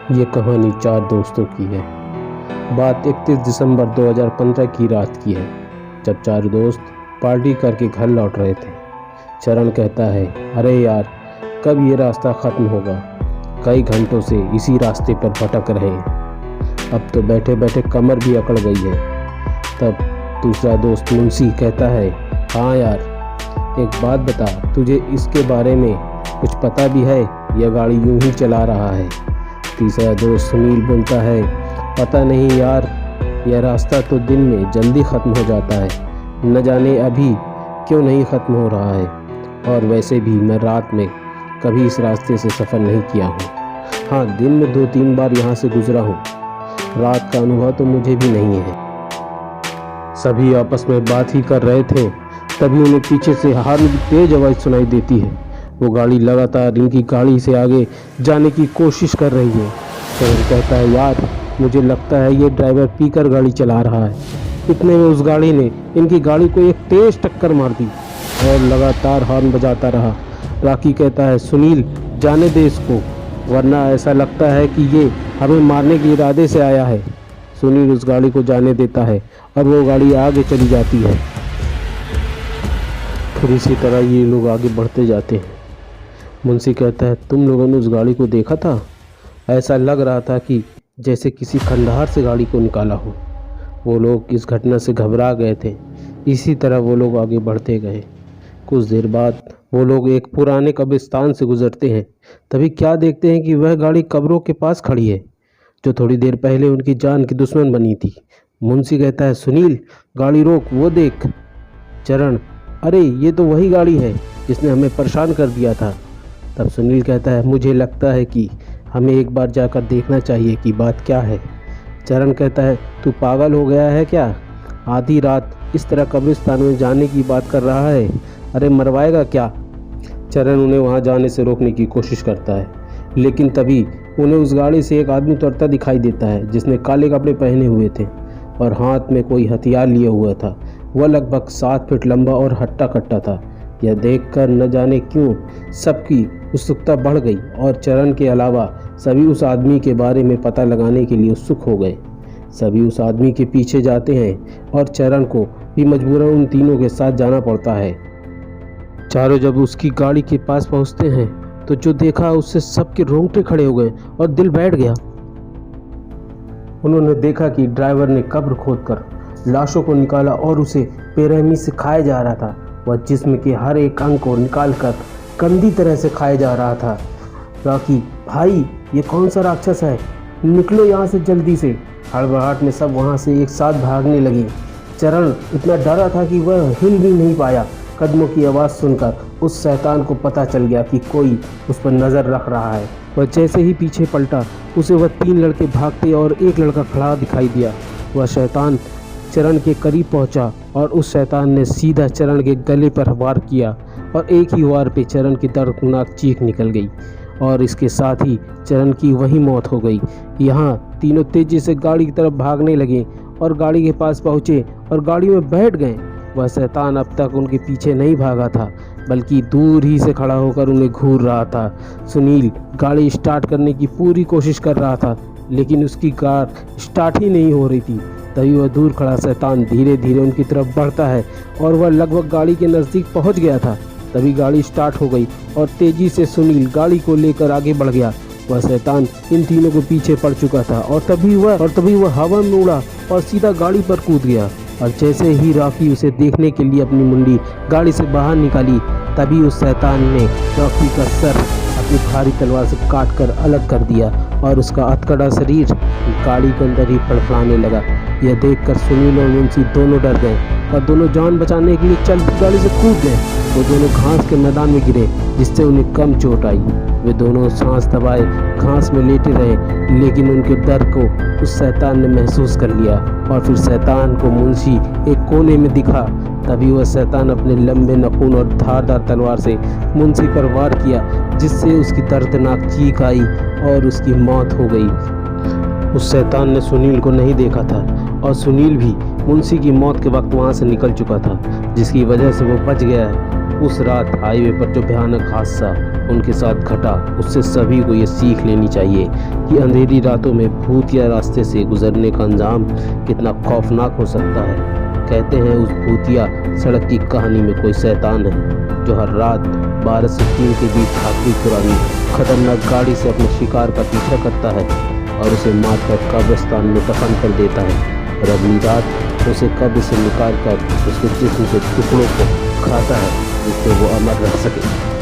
ये कहानी चार दोस्तों की है। बात 31 दिसंबर 2015 की रात की है, जब चार दोस्त पार्टी करके घर लौट रहे थे। चरण कहता है, अरे यार, कब ये रास्ता ख़त्म होगा? कई घंटों से इसी रास्ते पर भटक रहे हैं, अब तो बैठे बैठे कमर भी अकड़ गई है। तब दूसरा दोस्त मुंशी कहता है, हाँ यार, एक बात बता, तुझे इसके बारे में कुछ पता भी है या गाड़ी यूं ही चला रहा है? तीसरा दोस्त सुनील बोलता है, पता नहीं यार, यह रास्ता तो दिन में जल्दी ख़त्म हो जाता है, न जाने अभी क्यों नहीं ख़त्म हो रहा है। और वैसे भी मैं रात में कभी इस रास्ते से सफ़र नहीं किया हूँ। हाँ, दिन में 2-3 बार यहाँ से गुजरा हूँ, रात का अनुभव तो मुझे भी नहीं है। सभी आपस में बात ही कर रहे थे, तभी उन्हें पीछे से हॉर्न की तेज आवाज़ सुनाई देती है। वो गाड़ी लगातार इनकी गाड़ी से आगे जाने की कोशिश कर रही है। चरण कहता है, यार, मुझे लगता है ये ड्राइवर पीकर गाड़ी चला रहा है। इतने में उस गाड़ी ने इनकी गाड़ी को एक तेज टक्कर मार दी और लगातार हॉर्न बजाता रहा। राकी कहता है, सुनील, जाने दे इसको, वरना ऐसा लगता है कि ये हमें मारने के इरादे से आया है। सुनील उस गाड़ी को जाने देता है और वो गाड़ी आगे चली जाती है। फिर इसी तरह ये लोग आगे बढ़ते जाते हैं। मुंशी कहता है, तुम लोगों ने उस गाड़ी को देखा था? ऐसा लग रहा था कि जैसे किसी खंडहर से गाड़ी को निकाला हो। वो लोग इस घटना से घबरा गए थे। इसी तरह वो लोग आगे बढ़ते गए। कुछ देर बाद वो लोग एक पुराने कब्रिस्तान से गुजरते हैं। तभी क्या देखते हैं कि वह गाड़ी कब्रों के पास खड़ी है, जो थोड़ी देर पहले उनकी जान की दुश्मन बनी थी। मुंशी कहता है, सुनील, गाड़ी रोक, वो देख। चरण, अरे ये तो वही गाड़ी है जिसने हमें परेशान कर दिया था। तब सुनील कहता है, मुझे लगता है कि हमें एक बार जाकर देखना चाहिए कि बात क्या है। चरण कहता है, तू पागल हो गया है क्या? आधी रात इस तरह कब्रिस्तान में जाने की बात कर रहा है? अरे मरवाएगा क्या? चरण उन्हें वहां जाने से रोकने की कोशिश करता है, लेकिन तभी उन्हें उस गाड़ी से एक आदमी उतरता दिखाई देता है, जिसने काले कपड़े पहने हुए थे और हाथ में कोई हथियार लिए हुआ था। वह लगभग 7 फीट लंबा और हट्टा कट्टा था। यह देखकर न जाने क्यों सबकी उत्सुकता बढ़ गई और चरण के अलावा सभी उस आदमी के बारे में पता लगाने के लिए उत्सुक हो गए। सभी उस आदमी के पीछे जाते हैं और चरण को भी मजबूरन उन तीनों के साथ जाना पड़ता है। चारों जब उसकी गाड़ी के पास पहुंचते हैं तो जो देखा उससे सबके रोंगटे खड़े हो गए और दिल बैठ गया। उन्होंने देखा कि ड्राइवर ने कब्र खोदकर लाशों को निकाला और उसे बेरहमी से खाया जा रहा था। वह जिस्म के हर एक अंग को निकालकर गंदी तरह से खाया जा रहा था। राकी, भाई, ये कौन सा राक्षस है? निकलो यहाँ से जल्दी से। हड़बड़ाहट में सब वहाँ से एक साथ भागने लगे। चरण इतना डरा था कि वह हिल भी नहीं पाया। कदमों की आवाज़ सुनकर उस शैतान को पता चल गया कि कोई उस पर नज़र रख रहा है। वह जैसे ही पीछे पलटा, उसे वह 3 लड़के भागते और एक लड़का खड़ा दिखाई दिया। वह शैतान चरण के करीब पहुंचा और उस शैतान ने सीधा चरण के गले पर वार किया और एक ही वार पे चरण की दर्दनाक चीख निकल गई और इसके साथ ही चरण की वही मौत हो गई। यहाँ तीनों तेजी से गाड़ी की तरफ भागने लगे और गाड़ी के पास पहुँचे और गाड़ी में बैठ गए। वह शैतान अब तक उनके पीछे नहीं भागा था, बल्कि दूर ही से खड़ा होकर उन्हें घूर रहा था। सुनील गाड़ी स्टार्ट करने की पूरी कोशिश कर रहा था, लेकिन उसकी कार स्टार्ट ही नहीं हो रही थी। तभी वह दूर खड़ा शैतान धीरे धीरे उनकी तरफ बढ़ता है और वह लगभग गाड़ी के नज़दीक पहुंच गया था। तभी गाड़ी स्टार्ट हो गई और तेजी से सुनील गाड़ी को लेकर आगे बढ़ गया। वह शैतान इन तीनों को पीछे पड़ चुका था और तभी वह हवा में उड़ा और सीधा गाड़ी पर कूद गया। और जैसे ही राकी उसे देखने के लिए अपनी मुंडी गाड़ी से बाहर निकाली, तभी उस शैतान ने राकी का सर अपनी भारी तलवार से काटकर अलग कर दिया और उसका अधकड़ा शरीर गाड़ी के अंदर ही फड़फड़ाने लगा। यह देखकर सुनील और मुंशी दोनों डर गए और दोनों जान बचाने के लिए चलती गाड़ी से कूद गए। वो दोनों घास के मैदान में गिरे, जिससे उन्हें कम चोट आई। वे दोनों सांस दबाए घास में लेटे रहे, लेकिन उनके डर को उस शैतान ने महसूस कर लिया और फिर शैतान को मुंशी एक कोने में दिखा। तभी वह शैतान अपने लंबे नाखून और धारदार तलवार से मुंशी पर वार किया, जिससे उसकी दर्दनाक चीख आई और उसकी मौत हो गई। उस शैतान ने सुनील को नहीं देखा था और सुनील भी मुंशी की मौत के वक्त वहां से निकल चुका था, जिसकी वजह से वो बच गया है। उस रात हाईवे पर जो भयानक हादसा उनके साथ घटा, उससे सभी को ये सीख लेनी चाहिए कि अंधेरी रातों में भूतिया रास्ते से गुजरने का अंजाम कितना खौफनाक हो सकता है। कहते हैं उस भूतिया सड़क की कहानी में कोई शैतान है जो हर रात 12 से 3 के बीच आखिरी पुरानी खतरनाक गाड़ी से अपने शिकार का पीछा करता है और उसे मारकर कब्रिस्तान में दफन कर देता है और अगली रात उसे कब्र से निकाल कर उसके जिस्म के टुकड़ों को खाता है जिससे वो अमर रह सके।